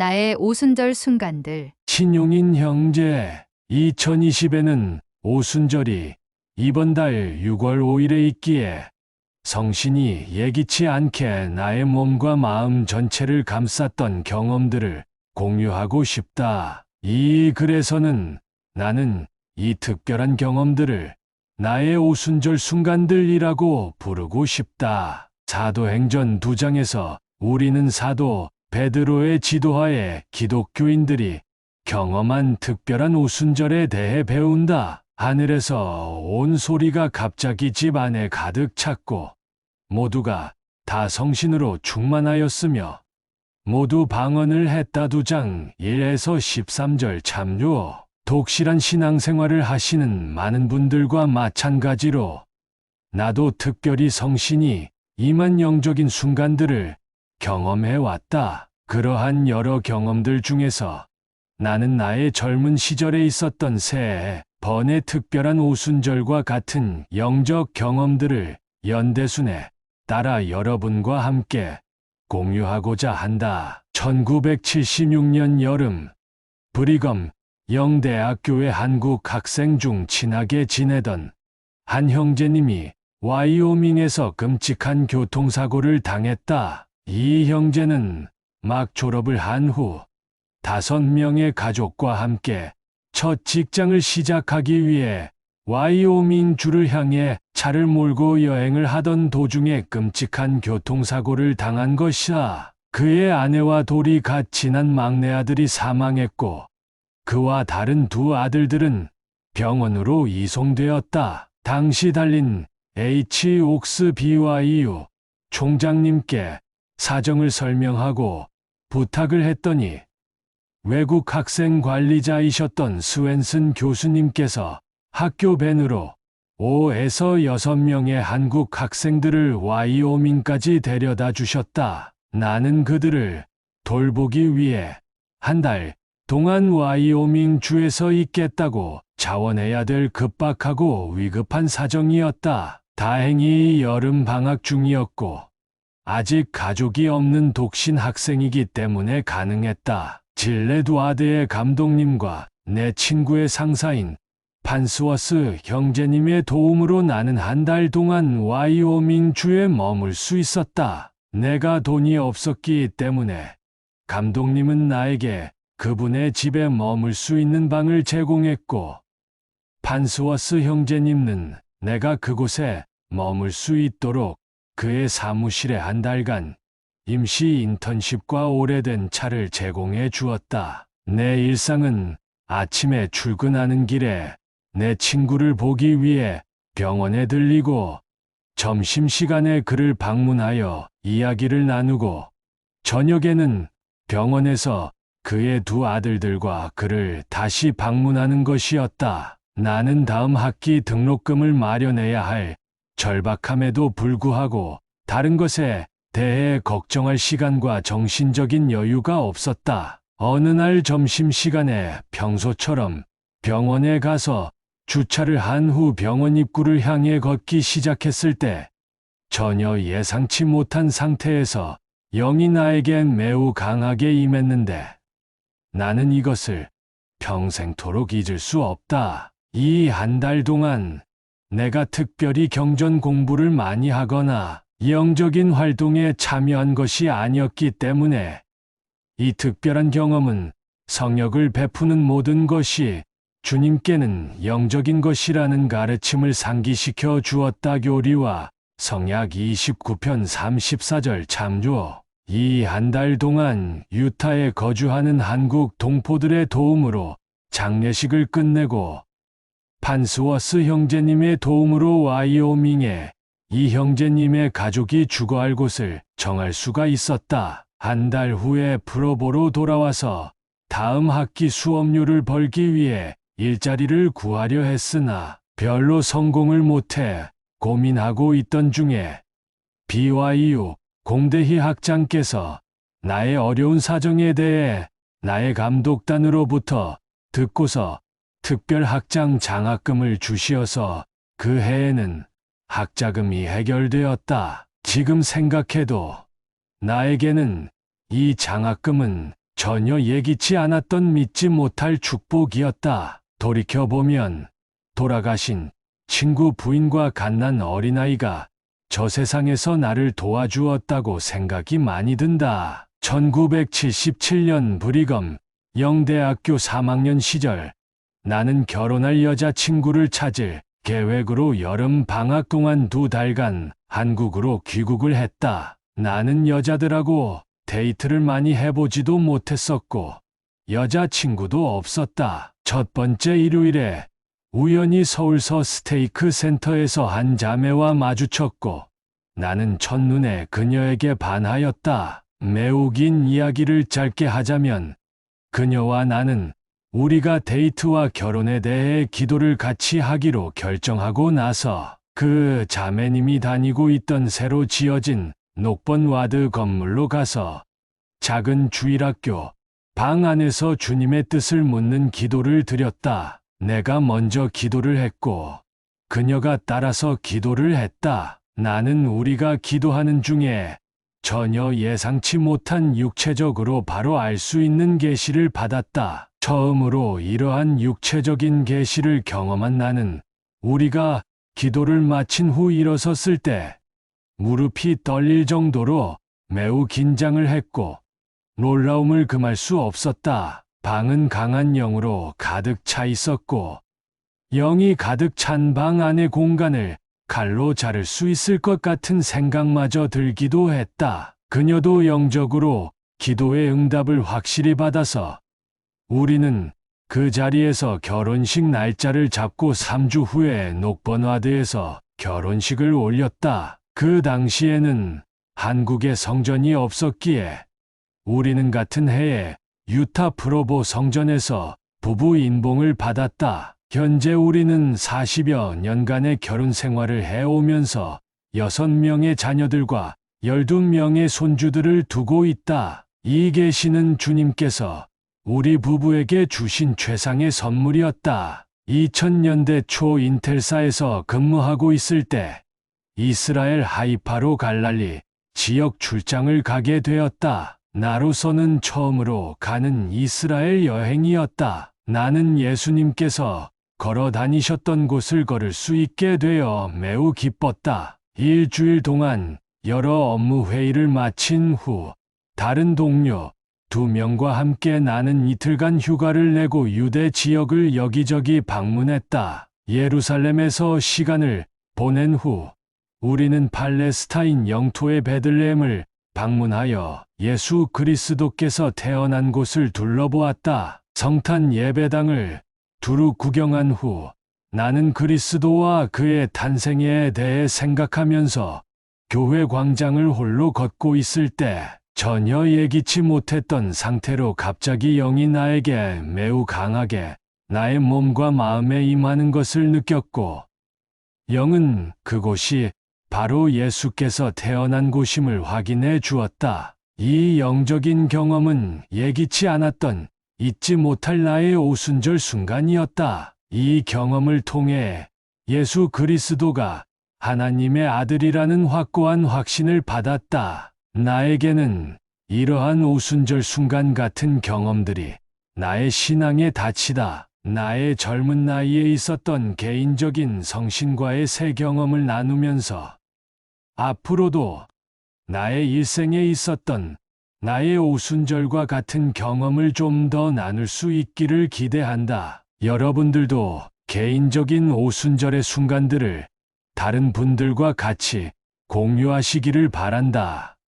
나의 오순절 순간들. 신용인 형제, 2020에는 오순절이 이번 달 6월 5일에 있기에 성신이 예기치 않게 나의 몸과 마음 전체를 감쌌던 경험들을 공유하고 싶다. 이 글에서는 나는 이 특별한 경험들을 나의 오순절 순간들이라고 부르고 싶다. 사도행전 2장에서 우리는 사도 베드로의 지도하에 기독교인들이 경험한 특별한 오순절에 대해 배운다. 하늘에서 온 소리가 갑자기 집 안에 가득 찼고 모두가 다 성신으로 충만하였으며 모두 방언을 했다. 2장 1에서 13절 참요. 독실한 신앙생활을 하시는 많은 분들과 마찬가지로 나도 특별히 성신이 임한 영적인 순간들을 경험해 왔다. 그러한 여러 경험들 중에서 나는 나의 젊은 시절에 있었던 세 번의 특별한 오순절과 같은 영적 경험들을 연대순에 따라 여러분과 함께 공유하고자 한다. 1976년 여름, 브리검 영대학교의 한국 학생 중 친하게 지내던 한 형제님이 와이오밍에서 끔찍한 교통사고를 당했다. 이 형제는 막 졸업을 한 후 5명의 가족과 함께 첫 직장을 시작하기 위해 와이오밍 주를 향해 차를 몰고 여행을 하던 도중에 끔찍한 교통사고를 당한 것이다. 그의 아내와 돌이 갓 지난 막내 아들이 사망했고 그와 다른 두 아들들은 병원으로 이송되었다. 당시 달린 H. 옥스 BYU 총장님께 사정을 설명하고 부탁을 했더니 외국 학생 관리자이셨던 스웬슨 교수님께서 학교 밴으로 5에서 6명의 한국 학생들을 와이오밍까지 데려다 주셨다. 나는 그들을 돌보기 위해 한 달 동안 와이오밍 주에서 있겠다고 자원해야 될 급박하고 위급한 사정이었다. 다행히 여름 방학 중이었고 아직 가족이 없는 독신 학생이기 때문에 가능했다. 질레드와드의 감독님과 내 친구의 상사인 판스워스 형제님의 도움으로 나는 한 달 동안 와이오밍 주에 머물 수 있었다. 내가 돈이 없었기 때문에 감독님은 나에게 그분의 집에 머물 수 있는 방을 제공했고 판스워스 형제님은 내가 그곳에 머물 수 있도록 그의 사무실에 한 달간 임시 인턴십과 오래된 차를 제공해 주었다. 내 일상은 아침에 출근하는 길에 내 친구를 보기 위해 병원에 들리고 점심시간에 그를 방문하여 이야기를 나누고 저녁에는 병원에서 그의 두 아들들과 그를 다시 방문하는 것이었다. 나는 다음 학기 등록금을 마련해야 할 절박함에도 불구하고 다른 것에 대해 걱정할 시간과 정신적인 여유가 없었다. 어느 날 점심시간에 평소처럼 병원에 가서 주차를 한 후 병원 입구를 향해 걷기 시작했을 때 전혀 예상치 못한 상태에서 영이 나에겐 매우 강하게 임했는데 나는 이것을 평생토록 잊을 수 없다. 이 한 달 동안 내가 특별히 경전 공부를 많이 하거나 영적인 활동에 참여한 것이 아니었기 때문에 이 특별한 경험은 성역을 베푸는 모든 것이 주님께는 영적인 것이라는 가르침을 상기시켜 주었다. 교리와 성약 29편 34절 참조. 이 한 달 동안 유타에 거주하는 한국 동포들의 도움으로 장례식을 끝내고 판스워스 형제님의 도움으로 와이오밍에 이 형제님의 가족이 주거할 곳을 정할 수가 있었다. 한 달 후에 프로보로 돌아와서 다음 학기 수업료를 벌기 위해 일자리를 구하려 했으나 별로 성공을 못해 고민하고 있던 중에 BYU 공대희 학장께서 나의 어려운 사정에 대해 나의 감독단으로부터 듣고서 특별 학장 장학금을 주시어서 그 해에는 학자금이 해결되었다. 지금 생각해도 나에게는 이 장학금은 전혀 예기치 않았던 믿지 못할 축복이었다. 돌이켜보면 돌아가신 친구 부인과 갓난 어린아이가 저 세상에서 나를 도와주었다고 생각이 많이 든다. 1977년 브리검 영대학교 3학년 시절 나는 결혼할 여자친구를 찾을 계획으로 여름 방학 동안 2달간 한국으로 귀국을 했다. 나는 여자들하고 데이트를 많이 해보지도 못했었고 여자친구도 없었다. 첫 번째 일요일에 우연히 서울서 스테이크 센터에서 한 자매와 마주쳤고 나는 첫눈에 그녀에게 반하였다. 매우 긴 이야기를 짧게 하자면 그녀와 나는 우리가 데이트와 결혼에 대해 기도를 같이 하기로 결정하고 나서 그 자매님이 다니고 있던 새로 지어진 녹번 와드 건물로 가서 작은 주일학교 방 안에서 주님의 뜻을 묻는 기도를 드렸다. 내가 먼저 기도를 했고 그녀가 따라서 기도를 했다. 나는 우리가 기도하는 중에 전혀 예상치 못한 육체적으로 바로 알 수 있는 계시를 받았다. 처음으로 이러한 육체적인 계시를 경험한 나는 우리가 기도를 마친 후 일어섰을 때 무릎이 떨릴 정도로 매우 긴장을 했고 놀라움을 금할 수 없었다. 방은 강한 영으로 가득 차 있었고 영이 가득 찬 방 안의 공간을 칼로 자를 수 있을 것 같은 생각마저 들기도 했다. 그녀도 영적으로 기도의 응답을 확실히 받아서 우리는 그 자리에서 결혼식 날짜를 잡고 3주 후에 녹번와드에서 결혼식을 올렸다. 그 당시에는 한국에 성전이 없었기에 우리는 같은 해에 유타 프로보 성전에서 부부 인봉을 받았다. 현재 우리는 40여 년간의 결혼 생활을 해오면서 6명의 자녀들과 12명의 손주들을 두고 있다. 이 계시는 주님께서 우리 부부에게 주신 최상의 선물이었다. 2000년대 초 인텔사에서 근무하고 있을 때 이스라엘 하이파로 갈랄리 지역 출장을 가게 되었다. 나로서는 처음으로 가는 이스라엘 여행이었다. 나는 예수님께서 걸어 다니셨던 곳을 걸을 수 있게 되어 매우 기뻤다. 일주일 동안 여러 업무 회의를 마친 후 다른 동료 2명과 함께 나는 이틀간 휴가를 내고 유대 지역을 여기저기 방문했다. 예루살렘에서 시간을 보낸 후 우리는 팔레스타인 영토의 베들레헴을 방문하여 예수 그리스도께서 태어난 곳을 둘러보았다. 성탄 예배당을 두루 구경한 후 나는 그리스도와 그의 탄생에 대해 생각하면서 교회 광장을 홀로 걷고 있을 때 전혀 예기치 못했던 상태로 갑자기 영이 나에게 매우 강하게 나의 몸과 마음에 임하는 것을 느꼈고 영은 그곳이 바로 예수께서 태어난 곳임을 확인해 주었다. 이 영적인 경험은 예기치 않았던 잊지 못할 나의 오순절 순간이었다. 이 경험을 통해 예수 그리스도가 하나님의 아들이라는 확고한 확신을 받았다. 나에게는 이러한 오순절 순간 같은 경험들이 나의 신앙의 닻이다. 나의 젊은 나이에 있었던 개인적인 성신과의 새 경험을 나누면서 앞으로도 나의 일생에 있었던 나의 오순절과 같은 경험을 좀 더 나눌 수 있기를 기대한다. 여러분들도 개인적인 오순절의 순간들을 다른 분들과 같이 공유하시기를 바란다.